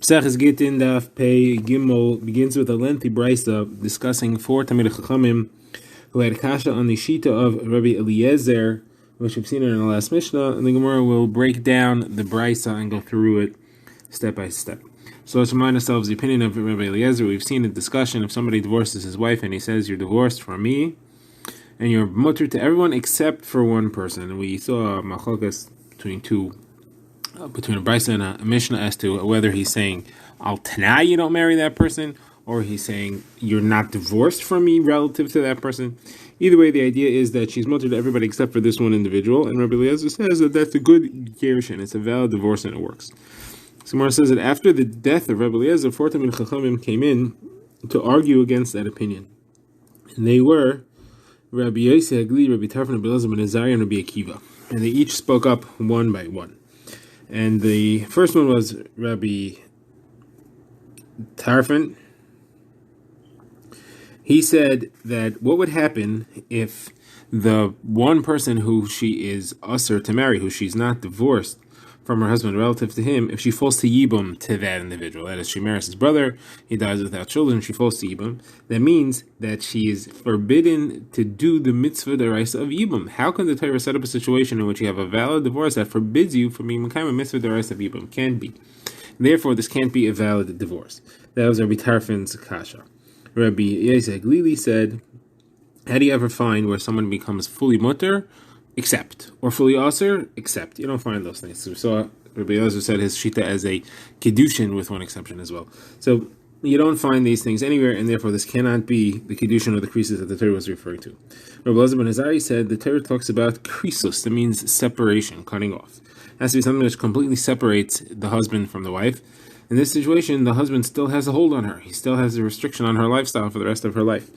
Gittin Daf Pei Gimel begins with a lengthy brisa discussing four Talmidei Chachamim who had kasha on the shita of Rabbi Eliezer, which we've seen in the last Mishnah, and the Gemara will break down the brisa and go through it step by step. So let's remind ourselves the opinion of Rabbi Eliezer. We've seen a discussion if somebody divorces his wife and he says, "You're divorced from me, and you're mutter to everyone except for one person." And we saw a machlokas between a brisa and a Mishnah as to whether he's saying al tanai you don't marry that person, or he's saying you're not divorced from me relative to that person. Either way, the idea is that she's mutter to everybody except for this one individual, and Rabbi Eliezer says that that's a good gerushin, it's a valid divorce and it works. Gemara says that after the death of Rabbi Eliezer, four Talmidei Chachamim came in to argue against that opinion, and they were Rabbi Yossi Hagli, Rabbi Tarfon, Rabbi Elazar ben Azariah, and Rabbi Akiva, and they each spoke up one by one. And the first one was Rabbi Tarfon. He said that what would happen if the one person who she is usher to marry, who she's not divorced from her husband relative to him, if she falls to yibum to that individual, that is, she marries his brother, he dies without children, she falls to yibum, that means that she is forbidden to do the mitzvah deraisa of yibum. How can the Torah set up a situation in which you have a valid divorce that forbids you from being a mitzvah deraisa of yibum? Can't be. Therefore, this can't be a valid divorce. That was Rabbi Tarfon's kasha. Rabbi Yossi Haglili said, how do you ever find where someone becomes fully mutter, except, or fully aser, except? You don't find those things. So we saw Rabbi Elazar said his shita as a kedushin with one exception as well. So you don't find these things anywhere, and therefore this cannot be the kedushin or the krisus that the Torah was referring to. Rabbi Elazar ben Azariah said the Torah talks about krisus, that means separation, cutting off. It has to be something which completely separates the husband from the wife. In this situation, the husband still has a hold on her. He still has a restriction on her lifestyle for the rest of her life.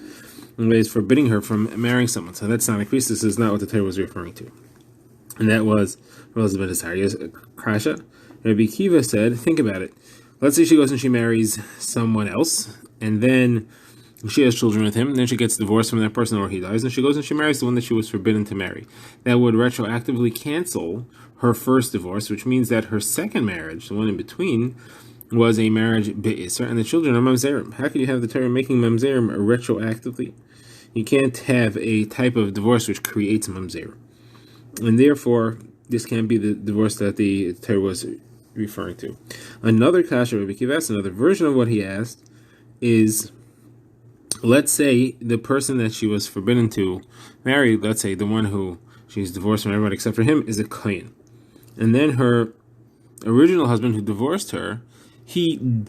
And it is forbidding her from marrying someone. So that's not a krisus. This is not what the Torah was referring to. And that was Elizabeth Azariah's kasha. Rabbi Akiva said, think about it. Let's say she goes and she marries someone else, and then she has children with him, and then she gets divorced from that person or he dies, and she goes and she marries the one that she was forbidden to marry. That would retroactively cancel her first divorce, which means that her second marriage, the one in between, was a marriage be'isr, and the children are mamzerim. How can you have the Torah making mamzerim retroactively? You can't have a type of divorce which creates mamzer. And therefore, this can't be the divorce that the Torah was referring to. Another kasha Rabbi Akiva asked, another version of what he asked, is, let's say the person that she was forbidden to marry, let's say the one who she's divorced from everyone except for him, is a kohen. And then her original husband who divorced her, he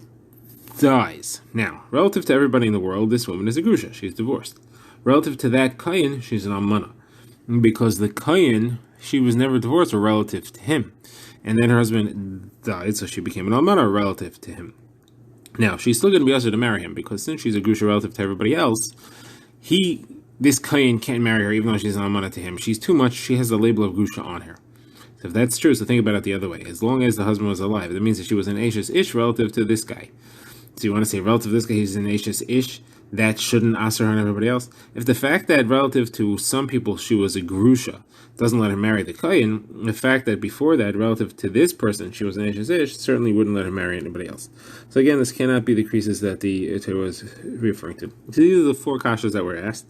dies. Now, relative to everybody in the world, this woman is a grusha. She's divorced. Relative to that kohen, she's an almana. Because the kohen, she was never divorced or relative to him. And then her husband died, so she became an almana relative to him. Now, she's still going to be asked to marry him, because since she's a grusha relative to everybody else, this kohen can't marry her even though she's an almana to him. She's too much, she has the label of grusha on her. So if that's true, so think about it the other way. As long as the husband was alive, that means that she was an Ashes Ish relative to this guy. So you want to say relative to this guy, he's an Ashes Ish, that shouldn't aser her and everybody else. If the fact that relative to some people she was a grusha doesn't let her marry the kohen, the fact that before that, relative to this person, she was an Ashes Ish, certainly wouldn't let her marry anybody else. So again, this cannot be the krisus that the Torah was referring to. So these are the four kashas that were asked.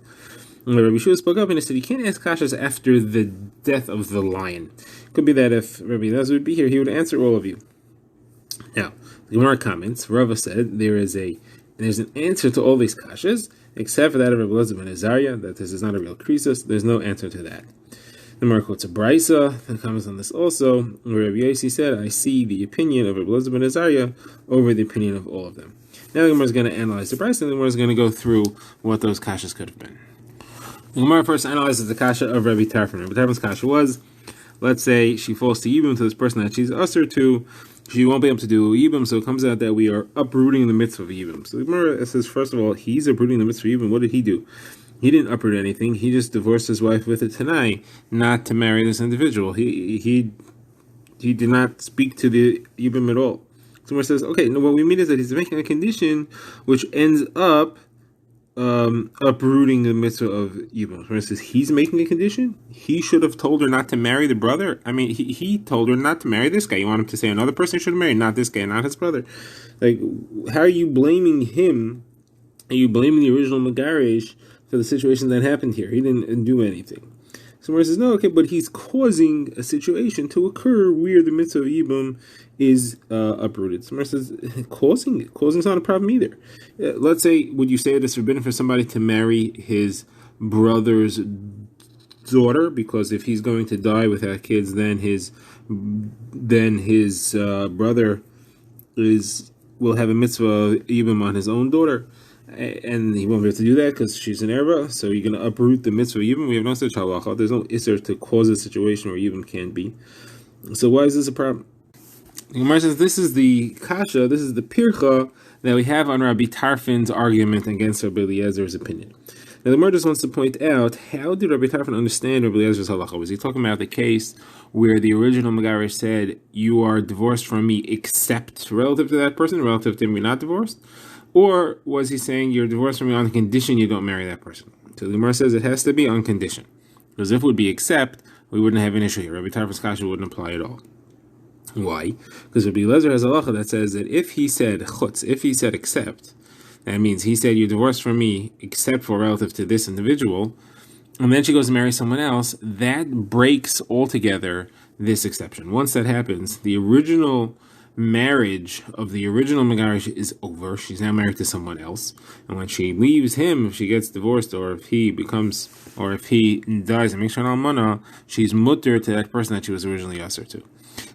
Rabbi Shua spoke up and he said, you can't ask kashas after the death of the lion. It could be that if Rabbi Elazar would be here, he would answer all of you. Now, the Gemara comments, Rava said, there's an answer to all these kashas, except for that of Rabbi Elazar ben Azariah, that this is not a real krisus. There's no answer to that. The Gemara quotes a brisa that comments on this also, where Rabbi Yossi said, I see the opinion of Rabbi Elazar ben Azariah over the opinion of all of them. Now the Gemara is going to analyze the brisa, and the Gemara is going to go through what those kashas could have been. The Gemara first analyzes the kasha of Rabbi Tarfon. Rabbi Tarfon's kasha was, let's say she falls to yibum to this person that she's usher to, she won't be able to do yibum, so it comes out that we are uprooting the mitzvah of yibum. So the Gemara says, first of all, he's uprooting the mitzvah of yibum. What did he do? He didn't uproot anything. He just divorced his wife with a tanai, not to marry this individual. He did not speak to the yibum at all. So the Gemara says, okay, no, what we mean is that he's making a condition which ends up uprooting the mitzvah of Yibum. For instance, he's making a condition. He should have told her not to marry the brother. I mean, he told her not to marry this guy. You want him to say another person should marry, not this guy, not his brother. Like, how are you blaming him? Are you blaming the original Megarish for the situation that happened here? He didn't do anything. So Gemara says, no, okay, but he's causing a situation to occur where the mitzvah of Yibum is uprooted. So Gemara says, causing's not a problem either. Let's say, would you say that it's forbidden for somebody to marry his brother's daughter? Because if he's going to die without kids, then his brother will have a mitzvah Yibum on his own daughter. And he won't be able to do that because she's an erba, so you're going to uproot the mitzvah Yibum. We have no such halacha. There's no isser to cause a situation where Yibum can't be. So why is this a problem? The Gemara says this is the kasha, this is the pircha that we have on Rabbi Tarfon's argument against Rabbi Eliezer's opinion. Now the Gemara just wants to point out, how did Rabbi Tarfon understand Rabbi Eliezer's halacha? Was he talking about the case where the original Megarish said, you are divorced from me except relative to that person, relative to me not divorced? Or was he saying you're divorced from me on the condition you don't marry that person? So the Gemara says it has to be on condition. Because if it would be except, we wouldn't have an issue here. Rabbi Tarfon's kasha wouldn't apply at all. Why? Because Rabbi Eliezer has a halacha that says that if he said chutz, if he said except, that means he said you're divorced from me except for relative to this individual, and then she goes to marry someone else, that breaks altogether this exception. Once that happens, the original marriage of the original Megarish is over. She's now married to someone else. And when she leaves him, if she gets divorced, or if he dies and makes her an almana, she's mutter to that person that she was originally usher to.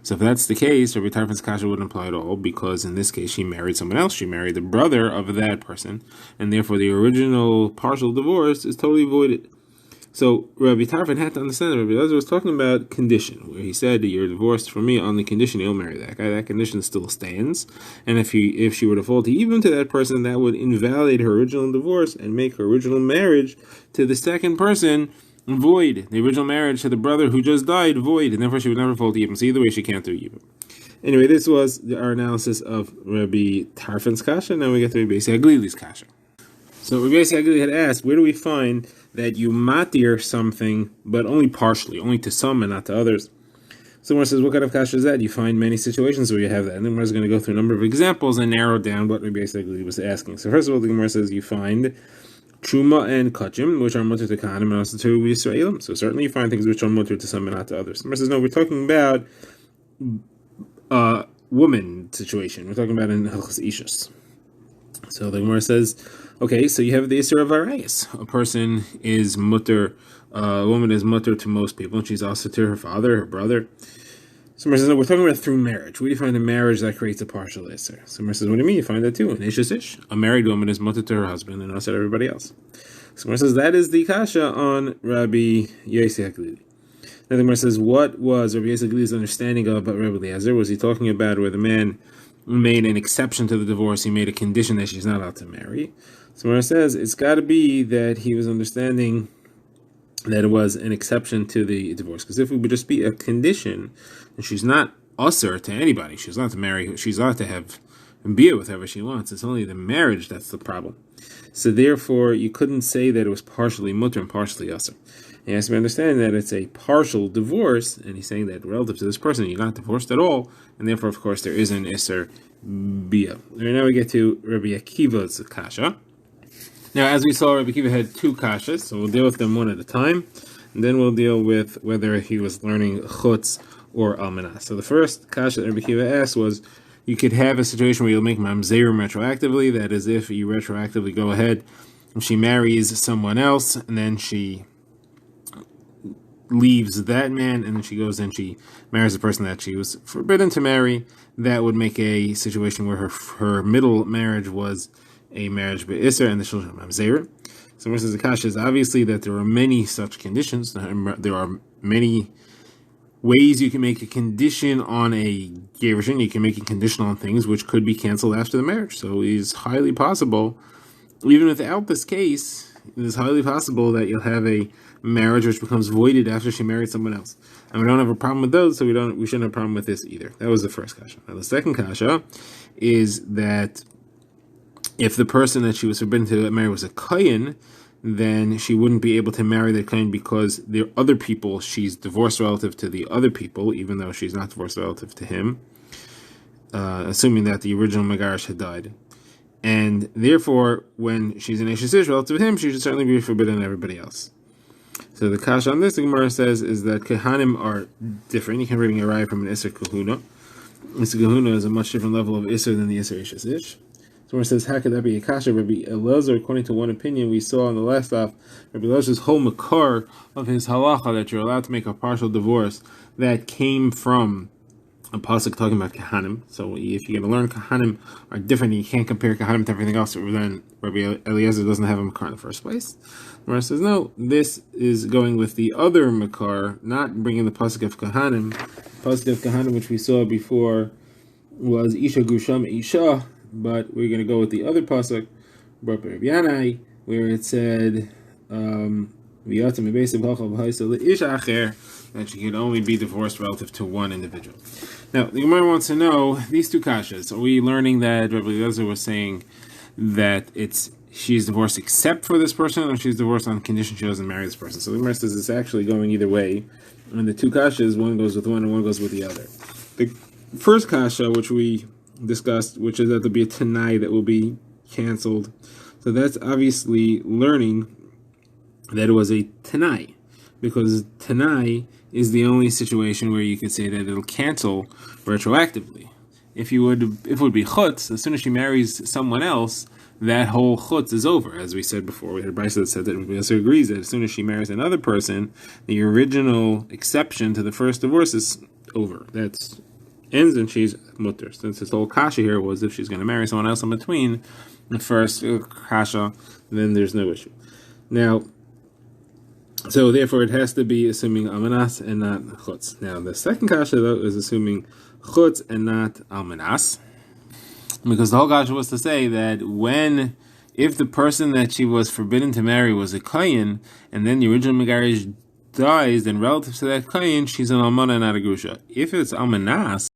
So if that's the case, Rabbi Tarfon's kasha wouldn't apply at all, because in this case she married someone else. She married the brother of that person, and therefore the original partial divorce is totally voided. So Rabbi Tarfon had to understand that Rabbi Eliezer was talking about condition, where he said that you're divorced from me on the condition you'll marry that guy. That condition still stands, and if she were to fall to even to that person, that would invalidate her original divorce and make her original marriage to the second person void. The original marriage to the brother who just died void, and therefore she would never fall to even. So either way, she can't do even. Anyway, this was our analysis of Rabbi Tarfon's kasha. Now we get to Rabbi Haglili's kasha. So Rabbi Haglili had asked, where do we find that you matir something, but only partially, only to some and not to others? So Gemara says, what kind of kasha is that? You find many situations where you have that. And then Gemara is going to go through a number of examples and narrow down what Rabbi Haglili was asking. So first of all, the Gemara says you find truma and kachim, which are mutter to kahanim and also to Yisraelim. So certainly you find things which are mutter to some and not to others. Gemara says, no, we're talking about woman situation. We're talking about an halachas ishus. So the Gemara says, okay, so you have the Isser of Arayas. A person is mutter, a woman is mutter to most people, and she's also to her father, her brother. So Gemara says, no, we're talking about through marriage. Where do you find a marriage that creates a partial Isser? So Gemara says, what do you mean? You find that too. An ish is ish. A married woman is mutter to her husband and also to everybody else. So Gemara says, that is the kasha on Rabbi Haglili. Now the Gemara says, what was Rabbi Haglili's understanding of Rabbi Eliezer? Was he talking about where the man made an exception to the divorce, he made a condition that she's not allowed to marry? So when it says, it's got to be that he was understanding that it was an exception to the divorce. Because if it would just be a condition, and she's not usher to anybody, she's allowed to marry, she's allowed to have beer with whoever she wants. It's only the marriage that's the problem. So therefore, you couldn't say that it was partially mutter and partially usher. He has to be understanding that it's a partial divorce, and he's saying that relative to this person, you're not divorced at all, and therefore, of course, there is an Isser Bia. Right now we get to Rabbi Akiva's kasha. Now, as we saw, Rabbi Akiva had two kashas, so we'll deal with them one at a time, and then we'll deal with whether he was learning chutz or almanah. So the first kasha that Rabbi Akiva asked was, you could have a situation where you'll make mamzerim retroactively, that is, if you retroactively go ahead, and she marries someone else, and then she leaves that man, and then she goes and she marries the person that she was forbidden to marry, that would make a situation where her middle marriage was a marriage be'isser and the children of mamzer. So Mr. Zakash is obviously that there are many such conditions. There are many ways you can make a condition on a gerushin. You can make a condition on things which could be canceled after the marriage. So it is highly possible, even without this case, it is highly possible that you'll have a marriage which becomes voided after she married someone else. And we don't have a problem with those, so we shouldn't have a problem with this either. That was the first kasha. Now the second kasha is that If the person that she was forbidden to marry was a kohen, then she wouldn't be able to marry the kohen because there are other people she's divorced relative to the other people, even though she's not divorced relative to him, assuming that the original Megarish had died. And therefore, when she's an Ashes Ish relative to him, she should certainly be forbidden to everybody else. So the kasha on this, the Gemara says, is that Kehanim are different. You can bring a raya from an Isser Kahuna. Isser Kahuna is a much different level of Isser than the Isser Ashes Ish. So it says, how could that be a kasha? Rabbi Elazar, according to one opinion we saw on the last daf, Rabbi Elazar's whole makar of his halacha that you're allowed to make a partial divorce, that came from a pasuk talking about kahanim. So if you're going to learn kahanim are different, you can't compare kahanim to everything else. Then Rabbi Eliezer doesn't have a makar in the first place. The Gemara says no. This is going with the other makar, not bringing the pasuk of kahanim. The pasuk of kahanim, which we saw before, was isha gusham isha, but we're going to go with the other pasuk, Rabbi Yanai, where it said that she could only be divorced relative to one individual. Now, the Gemara wants to know these two kashas. Are we learning that Rabbi Eliezer was saying that she's divorced except for this person, or she's divorced on condition she doesn't marry this person? So the Gemara says it's actually going either way. And the two kashas, one goes with one and one goes with the other. The first kasha, which we discussed, which is that there'll be a tanai that will be canceled. So that's obviously learning that it was a tanai, because tanai is the only situation where you could say that it'll cancel retroactively. If it would be chutz, as soon as she marries someone else, that whole chutz is over. As we said before, we had a brisa that said that Rabbi Yosef agrees that as soon as she marries another person, the original exception to the first divorce is over. That ends and she's mutter. Since this whole kasha here was if she's going to marry someone else in between the first kasha, then there's no issue. Now, so therefore it has to be assuming almanas and not chutz. Now the second kasha though is assuming chutz and not almanas, because the whole kasha was to say that if the person that she was forbidden to marry was a kohen, and then the original megarish dies, then relative to that kohen she's an almana and not a grusha. If it's almanas,